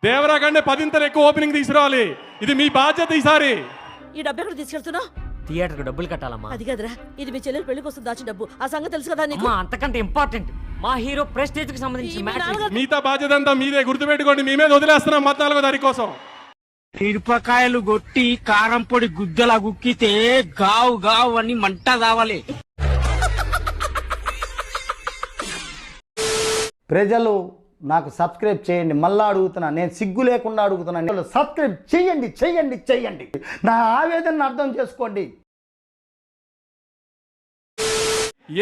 దేవరా కంటే 10 ఎక్కువ ఓపెనింగ్ తీసుకురావాలి. ఇది మీ బాధ్యత. ఈసారి ఈ డబ్బు ఎక్కడ తీసుకెళ్తున్నా? థియేటర్కి డబ్బులు కట్టాలమ్మా. అది కదరా, ఇది మీ చెల్లెలు పెళ్లి కోసం దాచిన డబ్బు. ఆ సంగతి తెలుసు కదా నీకు? అమ్మా, అంతకంటే ఇంపార్టెంట్ మా హీరో ప్రెస్టేజ్ కి సంబంధించిన మ్యాటర్. మిగతా బాధ్యత అంతా మీదే, గుర్తుపెట్టుకోండి. మీ మీద వదిలేస్తున్నాం 14వ తారీఖు కోసం. మిరపకాయలు కొట్టి కారం పొడి గుద్దలా గుక్కితే గావు గావు అని మంట కావాలి. ప్రజలు నాకు సబ్స్క్రైబ్ చేయండి. మళ్ళా అడుగుతున్నా, నేను సిగ్గు లేకుండా అడుగుతున్నాను. సబ్స్క్రైబ్ చేయండి చేయండి చేయండి. నా ఆవేదనను అర్థం చేసుకోండి.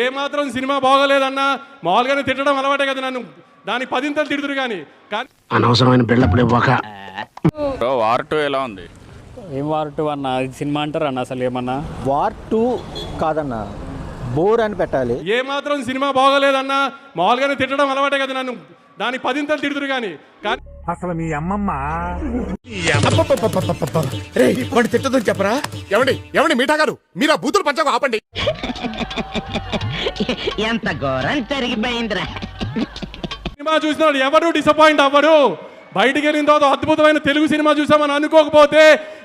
ఏ మాత్రం సినిమా బాగోలేదన్నా మామూలుగానే తిట్టడం అలవాటే కదా నన్ను. దానికి 10 తిడుతురు కానీ అనవసరమైన బిల్డప్లు ఇవ్వక. వార్ 2 ఎలా ఉంది? ఏం వార్ 2 అన్న? సినిమా అంటారు అన్న? అసలు ఏమన్నా వార్ 2 కాదన్న, బోర్ అని పెట్టాలి. ఏ మాత్రం సినిమా బాగోలేదన్నా మామూలుగానే తిట్టడం అలవాటే కదా నన్ను. దానికి 10 తిడుతురు కానీ అసలు మీ అమ్మమ్మ తిట్టదని చెప్పరా? ఎవడి మీఠా గారు, మీరు ఆ బూతులు పంచకు ఆపండి. ఎంత ఘోరం జరిగిపోయిందిరా. సినిమా చూసినాడు ఎవరు డిసప్పాయింట్ అవ్వరు. బయటికి వెళ్ళిన తర్వాత అద్భుతమైన తెలుగు సినిమా చూసామని అనుకోకపోతే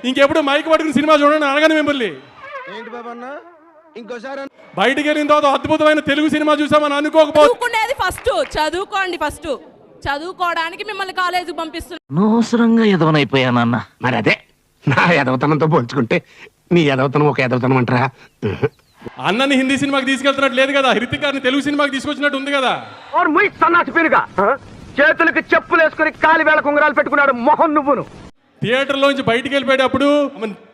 ఇంకెప్పుడు మైక్ పట్టుకుని సినిమా చూడండి అడగని మిమ్మల్ని. ఏంటి బాబన్న, ఇంకోసారి బయటికి వెళ్ళిన తర్వాత అద్భుతమైన తెలుగు సినిమా చూసామని అనుకోకపోతే చదువుకునేది ఫస్ట్. చదువుకోండి ఫస్ట్. చదువుకోవడానికి మిమ్మల్ని కాలేజీకి పంపిస్తున్నారు. అనవసరంగా ఎదవనైపోయానన్న. మరి అదే నా ఎదవతనంతో పోల్చుకుంటే నీ ఎదవతనం ఒక ఎదవతనం అంటారా? అన్నని హిందీ సినిమాకి తీసుకెళ్తున్నట్టు లేదు కదా, హృతిక్ గారిని తెలుగు సినిమాకి తీసుకొచ్చినట్టు ఉంది కదా. చేతులకి చెప్పులు వేసుకుని కాలి వేళ కుంగరాలు పెట్టుకున్నాడు మొహం నువ్వును. థియేటర్లోంచి బయటికి వెళ్ళిపోయేటప్పుడు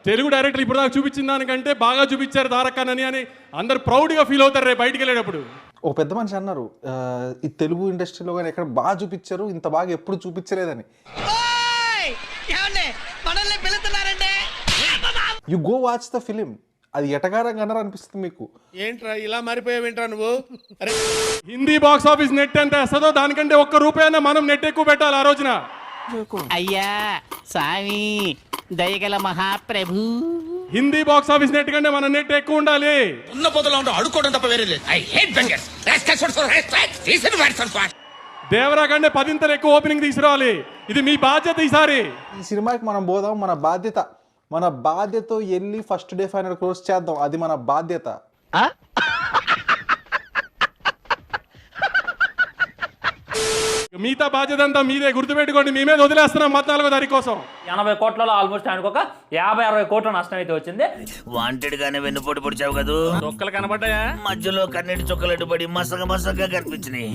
తెలుగు డైరెక్టర్ ఇప్పుడు దాకా చూపించిన దానికంటే బాగా చూపించారు తారక్కనని అని అందరు ప్రౌడ్గా ఫీల్ అవుతారు రేపు బయటికి వెళ్ళేటప్పుడు. ఒక పెద్ద మనిషి అన్నారు, ఈ తెలుగు ఇండస్ట్రీలో కానీ ఎక్కడ బాగా చూపించారు, ఇంత బాగా ఎప్పుడు చూపించలేదని. You go watch the film. అది ఎటగారంగా అన్నారు అనిపిస్తుంది మీకు. ఏంట్రా ఇలా మారిపోయావేంట్రా నువ్వు? హిందీ బాక్స్ ఆఫీస్ నెట్ ఎంత వేస్తుందో దానికంటే ₹1 మనం నెట్ ఎక్కువ పెట్టాలి ఆ రోజున. అయ్యా స్వామి దయగల మహాప్రభు. హిందీ బాక్స్ ఆఫీస్ నెట్ కంటే మన నెట్ ఎక్కువ ఉండాలి. ఉన్న పొదలో ఉంటూ అడుక్కోవడం తప్ప వేరే లేదు. I hate bangers. దేవరా కంటే 10 ఎక్కువ ఓపెనింగ్ తీసుకురావాలి. ఇది మీ బాధ్యత. ఈసారి ఈ సినిమాకి మనం పోదాం, మన బాధ్యత. మన బాధ్యత వెళ్ళి ఫస్ట్ డే ఫైనల్ క్లోజ్ చేద్దాం. అది మన బాధ్యత. మిగతా బాధ్యత అంతా మీదే, గుర్తుపెట్టుకోండి. మీ మీద వదిలేస్తున్నాం 14వ తారీఖు కోసం. 80 కోట్లలో ఆల్మోస్ట్ ఆయనకు 50-60 కోట్ల నష్టం అయితే వచ్చింది. వాంటెడ్ గానే వెన్నుపోటు పొడిచావు కదూ. ఒక్కలు కనబడ్డాయా? మధ్యలో కన్నీటి చుక్కలెట్టు పడి మసగ మసగగా కనిపించినాయి.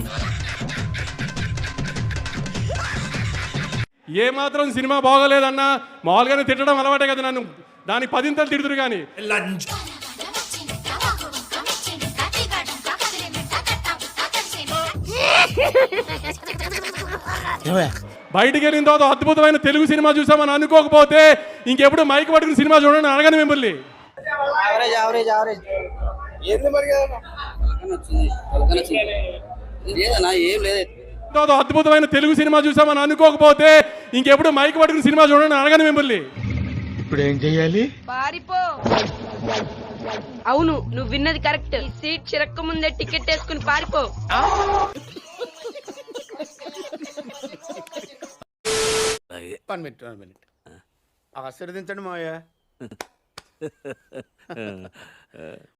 ఏ మాత్రం సినిమా బాగోలేదన్నా మామూలుగానే తిట్టడం అలవాటే కదా నన్ను. దానికి 10 తిడుతురు కానీ బయటికి వెళ్ళిన తర్వాత అద్భుతమైన తెలుగు సినిమా చూసామని అనుకోకపోతే ఇంకెప్పుడు మైక్ పట్టుకుని సినిమా చూడండి అడగని మిమ్మల్ని. అద్భుతమైన తెలుగు సినిమా చూసామని అనుకోకపోతే ఇంకెప్పుడు మైక్ పట్టుకుని సినిమా చూడండి అడగని మిమ్మల్ని. ఇప్పుడు ఏం చెయ్యాలి? పారిపో. అవును, నువ్వు విన్నది కరెక్ట్. సీట్ చిరక్క ముందే టికెట్ వేసుకుని పారిపో. వన్ మినిట్ ఆశీర్వదించండి మావయ్య.